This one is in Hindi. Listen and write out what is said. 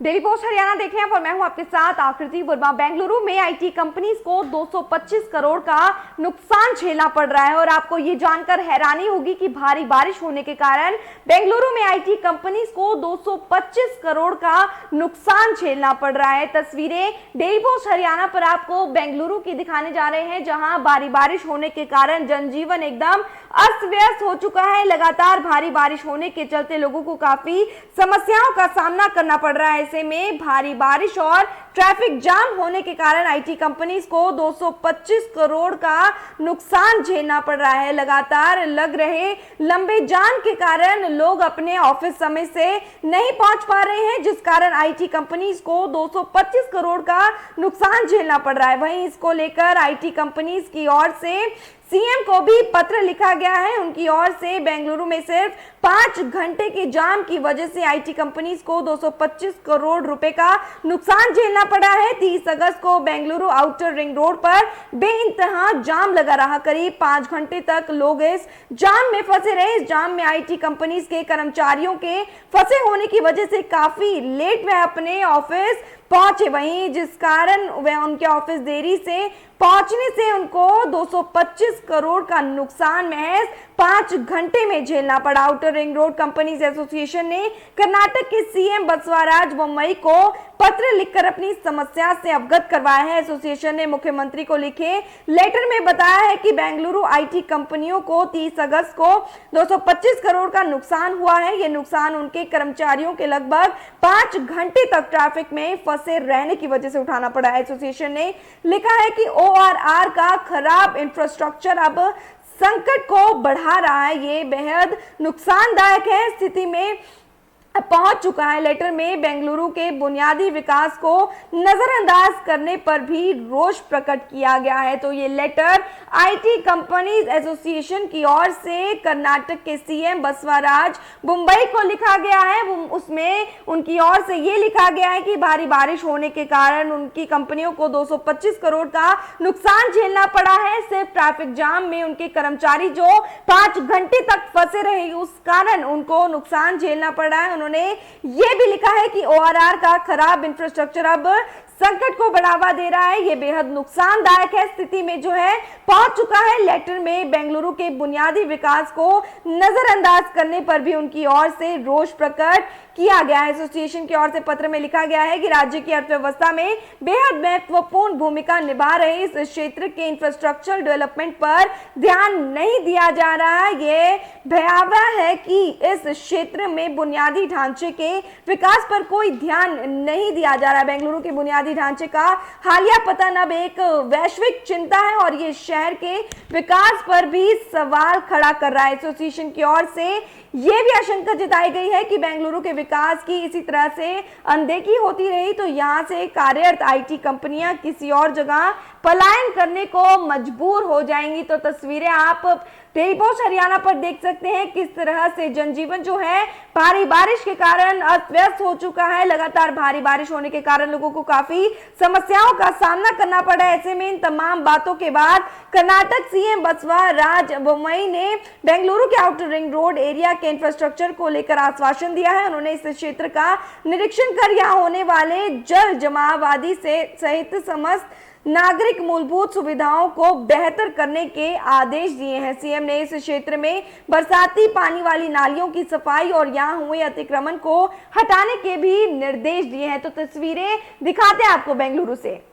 डेली पोस्ट हरियाणा देख रहे हैं और मैं हूं आपके साथ आकृति वर्मा। बेंगलुरु में आईटी कंपनीज को 225 करोड़ का नुकसान झेलना पड़ रहा है और आपको ये जानकर हैरानी होगी कि भारी बारिश होने के कारण बेंगलुरु में आईटी कंपनीज को 225 करोड़ का नुकसान झेलना पड़ रहा है। तस्वीरें डेली पोस्ट हरियाणा पर आपको बेंगलुरु की दिखाने जा रहे हैं, जहां भारी बारिश होने के कारण जनजीवन एकदम अस्त व्यस्त हो चुका है। लगातार भारी बारिश होने के चलते लोगों को काफी समस्याओं का सामना करना पड़ रहा है। ऐसे में भारी बारिश और ट्रैफिक जाम होने के कारण आईटी कंपनीज को 225 करोड़ का नुकसान झेलना पड़ रहा है। लगातार लग रहे लंबे जाम के कारण लोग अपने ऑफिस समय से नहीं पहुंच पा रहे हैं, जिस कारण आईटी कंपनीज को 225 करोड़ का नुकसान झेलना पड़ रहा है। वहीं इसको लेकर आईटी कंपनीज की ओर से सीएम को भी पत्र लिखा गया है। उनकी ओर से बेंगलुरु में सिर्फ 5 घंटे के जाम की वजह से आईटी कंपनीज को 225 करोड़ रुपए का नुकसान झेलना पड़ा है। 30 अगस्त को बेंगलुरु आउटर रिंग रोड पर बेइंतहा जाम लगा रहा। करीब 5 घंटे तक लोग इस जाम में फंसे रहे। इस जाम में आईटी कंपनीज के कर्मचारियों के फंसे होने की वजह से काफी लेट वह अपने ऑफिस पहुंचे, वहीं जिस कारण वह उनके ऑफिस देरी से पहुंचने से उनको 225 करोड़ का नुकसान महज 5 घंटे में झेलना पड़ा। Outer ring road companies association ने कर्नाटक के सीएम बसवराज बोम्मई को पत्र लिखकर अपनी समस्या से अवगत करवाया है। एसोसिएशन ने मुख्यमंत्री को लिखे लेटर में बताया है कि बेंगलुरु आईटी कंपनियों को 30 अगस्त को 225 करोड़ का नुकसान हुआ है। यह नुकसान उनके कर्मचारियों के लगभग 5 घंटे तक ट्रैफिक में फंसे रहने की वजह से उठाना पड़ा है। एसोसिएशन ने लिखा है कि ओआरआर का खराब इंफ्रास्ट्रक्चर अब संकट को बढ़ा रहा है। ये बेहद नुकसानदायक है स्थिति में पहुंच चुका है। लेटर में बेंगलुरु के बुनियादी विकास को नजरअंदाज करने पर भी रोष प्रकट किया गया है। तो ये लेटर आईटी कंपनीज एसोसिएशन की ओर से कर्नाटक के सीएम बसवराज बोम्मई को लिखा गया है। उसमें उनकी ओर से ये लिखा गया है कि भारी बारिश होने के कारण उनकी कंपनियों को 225 करोड़ का नुकसान झेलना पड़ा है। सिर्फ ट्रैफिक जाम में उनके कर्मचारी जो 5 घंटे तक फंसे रहे, उस कारण उनको नुकसान झेलना पड़ा है। उन्होंने यह भी लिखा है कि ओआरआर का खराब इंफ्रास्ट्रक्चर अब संकट को बढ़ावा दे रहा है। यह बेहद नुकसानदायक है स्थिति में जो है पहुंच चुका है। लेटर में बेंगलुरु के बुनियादी विकास को नजरअंदाज करने पर भी उनकी ओर से रोष प्रकट किया गया है। एसोसिएशन की ओर से पत्र में लिखा गया है कि राज्य की अर्थव्यवस्था में बेहद महत्वपूर्ण भूमिका निभा रहे इस क्षेत्र के इंफ्रास्ट्रक्चर डेवलपमेंट पर ध्यान नहीं दिया जा रहा है। ये भयावह है कि इस क्षेत्र में बुनियादी ढांचे के विकास पर कोई ध्यान नहीं दिया जा रहा है। बेंगलुरु के बुनियादी ढांचे का हालिया पतन अब एक वैश्विक चिंता है और ये शहर के विकास पर भी सवाल खड़ा कर रहा है। एसोसिएशन की ओर से ये भी आशंका जताई गई है कि बेंगलुरु के विकास की इसी तरह से अनदेखी होती रही तो यहां से कार्यरत आईटी कंपनियां किसी और जगह पलायन करने को मजबूर हो जाएंगी। तो तस्वीरें आप डेली पोस्ट हरियाणा पर देख सकते हैं किस तरह से जनजीवन जो है भारी बारिश के कारण अस्त व्यस्त हो चुका है। लगातार भारी बारिश होने के कारण लोगों को काफी समस्याओं का सामना करना पड़ा है। ऐसे में इन तमाम बातों के बाद कर्नाटक सीएम बसवराज बोम्मई ने बेंगलुरु के आउटर रिंग रोड एरिया के इंफ्रास्ट्रक्चर को लेकर आश्वासन दिया है। उन्होंने इस क्षेत्र का निरीक्षण कर यहां होने वाले जल जमावादी से सहित समस्त नागरिक मूलभूत सुविधाओं को बेहतर करने के आदेश दिए हैं। सीएम ने इस क्षेत्र में बरसाती पानी वाली नालियों की सफाई और यहां हुए अतिक्रमण को हटाने के भी निर्देश दिए हैं। तो तस्वीरें दिखाते हैं आपको बेंगलुरु से।